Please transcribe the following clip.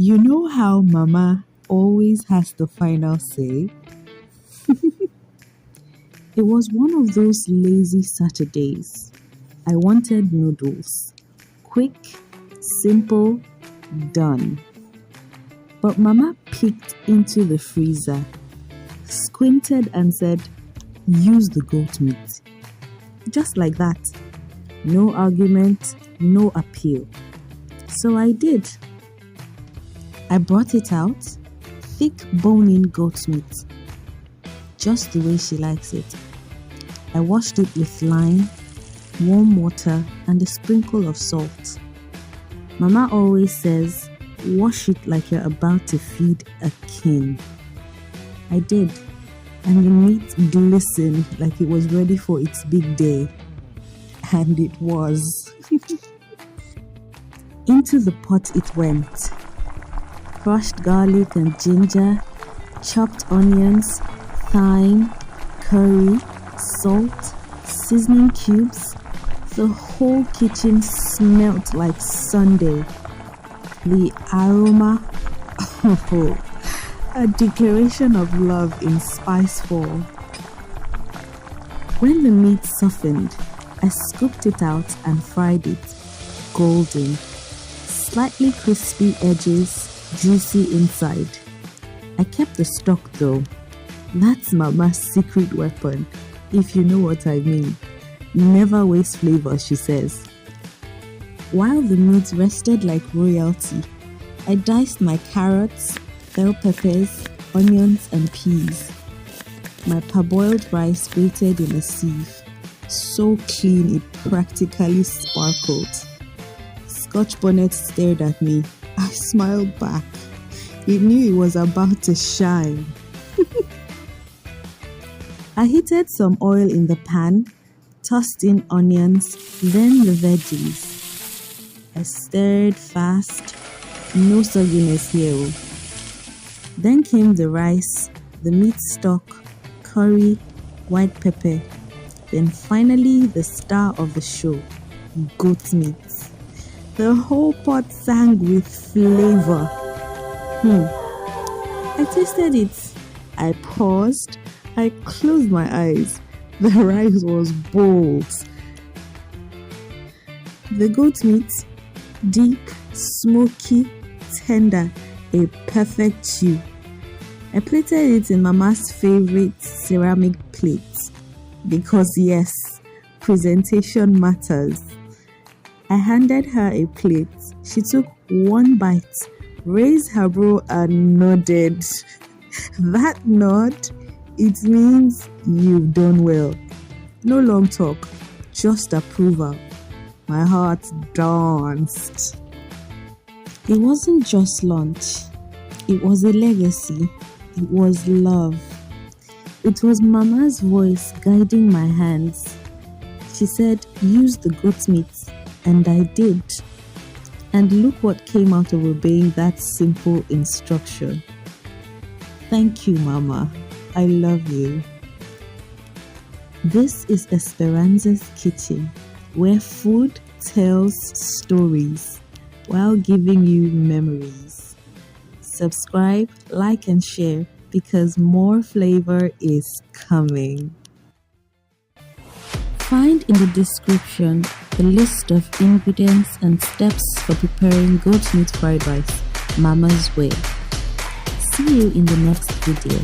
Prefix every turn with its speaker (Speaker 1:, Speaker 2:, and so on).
Speaker 1: You know how Mama always has the final say? It was one of those lazy Saturdays. I wanted noodles. Quick, simple, done. But Mama peeked into the freezer, squinted and said, "Use the goat meat." Just like that. No argument, no appeal. So I did. I brought it out, thick bone-in goat meat, just the way she likes it. I washed it with lime, warm water, and a sprinkle of salt. Mama always says, wash it like you're about to feed a king. I did, and the meat glistened like it was ready for its big day. And it was. Into the pot it went. Crushed garlic and ginger, chopped onions, thyme, curry, salt, seasoning cubes. The whole kitchen smelt like Sunday. The aroma, a declaration of love in spice form. When the meat softened, I scooped it out and fried it golden. Slightly crispy edges, juicy inside. I kept the stock though. That's Mama's secret weapon, if you know what I mean. Never waste flavor, she says. While the meat rested like royalty, I diced my carrots, bell peppers, onions and peas. My parboiled rice waited in a sieve, so clean it practically sparkled. Scotch Bonnet stared at me. I smiled back. It knew it was about to shine. I heated some oil in the pan, tossed in onions, then the veggies. I stirred fast, no sogginess here. Then came the rice, the meat stock, curry, white pepper. Then finally the star of the show, goat meat. The whole pot sang with flavor. I tasted it. I paused. I closed my eyes. The rice was bold. The goat meat, deep, smoky, tender, a perfect chew. I plated it in Mama's favorite ceramic plate. Because yes, presentation matters. I handed her a plate. She took one bite, raised her brow and nodded. That nod, it means you've done well. No long talk, just approval. My heart danced. It wasn't just lunch. It was a legacy. It was love. It was Mama's voice guiding my hands. She said, use the goat meat. And I did. And look what came out of obeying that simple instruction. Thank you, Mama. I love you. This is Esperanza's Kitchen, where food tells stories while giving you memories. Subscribe, like, and share because more flavor is coming. Find in the description the list of ingredients and steps for preparing goat meat fried rice, Mama's way. See you in the next video.